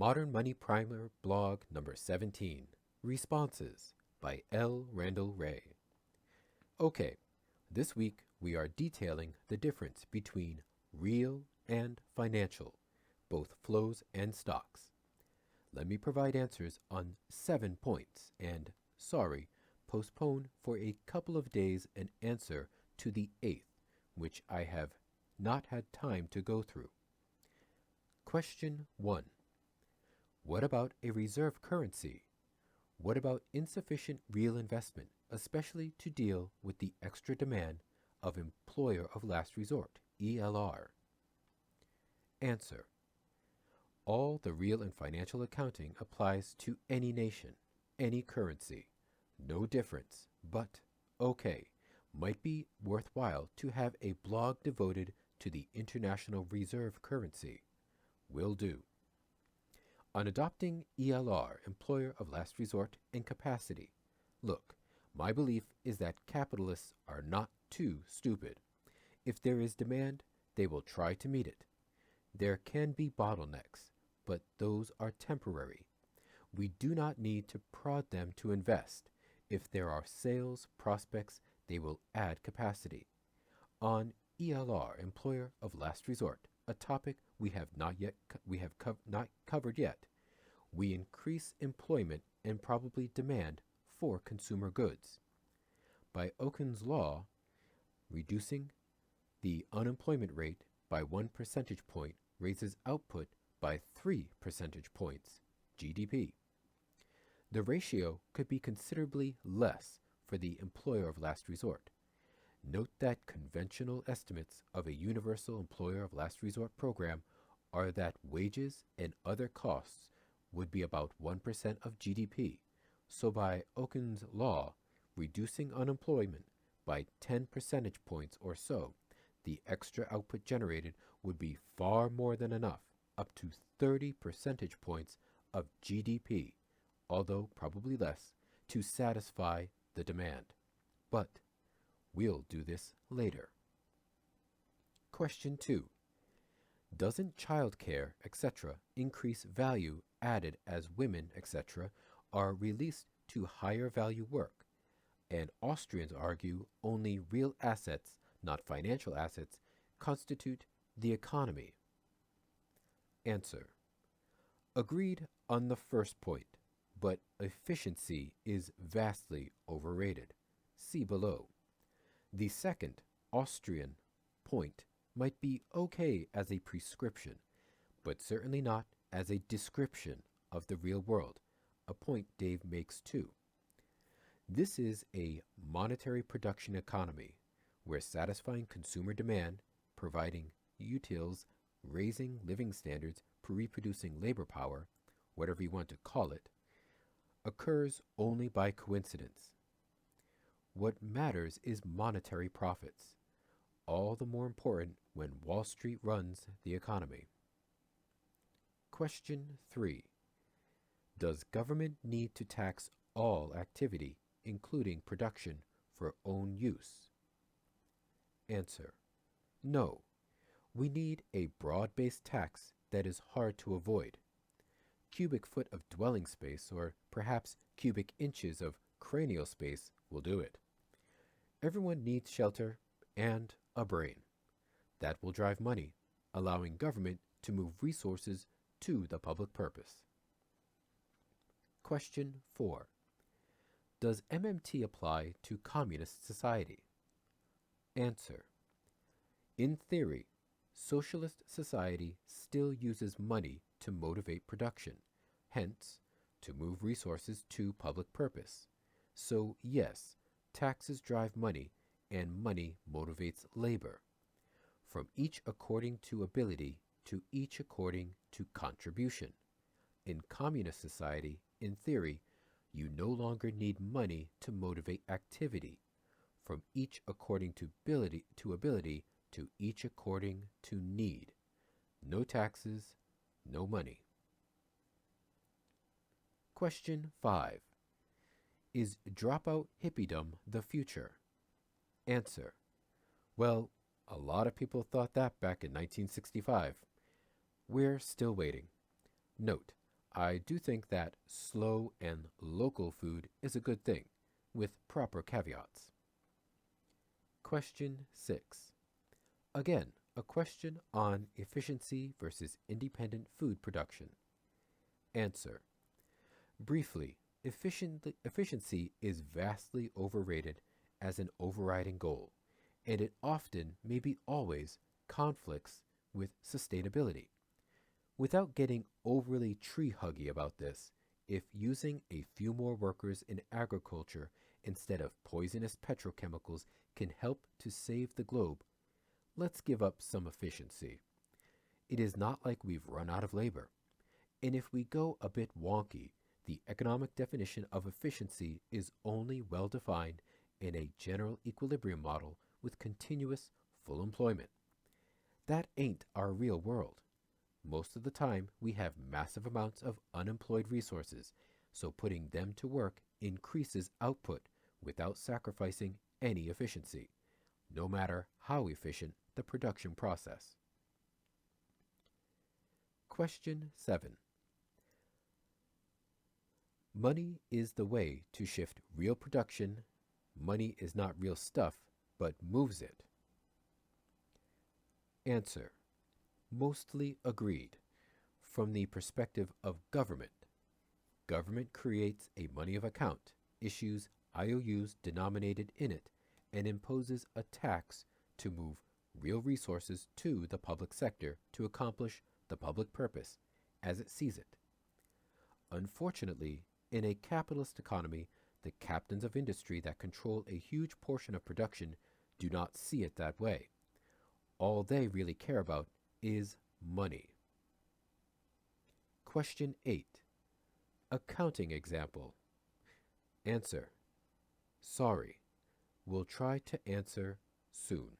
Modern Money Primer blog number 17, Responses by L. Randall Wray. Okay, this week we are detailing the difference between real and financial, both flows and stocks. Let me provide answers on 7 points and, sorry, postpone for a couple of days an answer to the 8th, which I have not had time to go through. Question 1. What about a reserve currency? What about insufficient real investment, especially to deal with the extra demand of employer of last resort, ELR? Answer. All the real and financial accounting applies to any nation, any currency. No difference, but okay, might be worthwhile to have a blog devoted to the international reserve currency. Will do. On adopting ELR, employer of last resort, and capacity. Look, my belief is that capitalists are not too stupid. If there is demand, they will try to meet it. There can be bottlenecks, but those are temporary. We do not need to prod them to invest. If there are sales prospects, they will add capacity. On ELR, employer of last resort, a topic we have not covered yet. We increase employment and probably demand for consumer goods. By Okun's law, reducing the unemployment rate by 1 percentage point raises output by 3 percentage points, GDP. The ratio could be considerably less for the employer of last resort. Note that conventional estimates of a universal employer of last resort program are that wages and other costs would be about 1% of GDP. So by Okun's law, reducing unemployment by 10 percentage points or so, the extra output generated would be far more than enough, up to 30 percentage points of GDP, although probably less, to satisfy the demand. But we'll do this later. Question 2. Doesn't childcare, etc., increase value added as women, etc., are released to higher value work? And Austrians argue only real assets, not financial assets, constitute the economy. Answer. Agreed on the first point, but efficiency is vastly overrated. See below. The second, Austrian, point might be okay as a prescription, but certainly not as a description of the real world, a point Dave makes too. This is a monetary production economy, where satisfying consumer demand, providing utils, raising living standards, reproducing labor power, whatever you want to call it, occurs only by coincidence. What matters is monetary profits, all the more important when Wall Street runs the economy. Question 3. Does government need to tax all activity, including production, for own use? Answer. No. We need a broad-based tax that is hard to avoid. Cubic foot of dwelling space, or perhaps cubic inches of cranial space, will do it. Everyone needs shelter and a brain. That will drive money, allowing government to move resources to the public purpose. Question 4. Does MMT apply to communist society? Answer. In theory, socialist society still uses money to motivate production, hence, to move resources to public purpose. So yes, taxes drive money, and money motivates labor. From each according to ability to each according to contribution. In communist society, in theory, you no longer need money to motivate activity. From each according to ability to each according to need. No taxes, no money. Question 5. Is dropout hippiedom the future? Answer. Well, a lot of people thought that back in 1965. We're still waiting. Note, I do think that slow and local food is a good thing, with proper caveats. Question 6. Again, a question on efficiency versus independent food production. Answer. Briefly, efficiency is vastly overrated as an overriding goal, and it often, maybe always, conflicts with sustainability. Without getting overly tree huggy about this, if using a few more workers in agriculture instead of poisonous petrochemicals can help to save the globe, let's give up some efficiency. It is not like we've run out of labor. And if we go a bit wonky, the economic definition of efficiency is only well defined in a general equilibrium model with continuous full employment. That ain't our real world. Most of the time, we have massive amounts of unemployed resources, so putting them to work increases output without sacrificing any efficiency, no matter how efficient the production process. Question 7. Money is the way to shift real production. Money is not real stuff, but moves it. Answer. Mostly agreed. From the perspective of government, government creates a money of account, issues IOUs denominated in it, and imposes a tax to move real resources to the public sector to accomplish the public purpose as it sees it. Unfortunately, in a capitalist economy, the captains of industry that control a huge portion of production do not see it that way. All they really care about is money. Question 8. Accounting example. Answer. Sorry. We'll try to answer soon.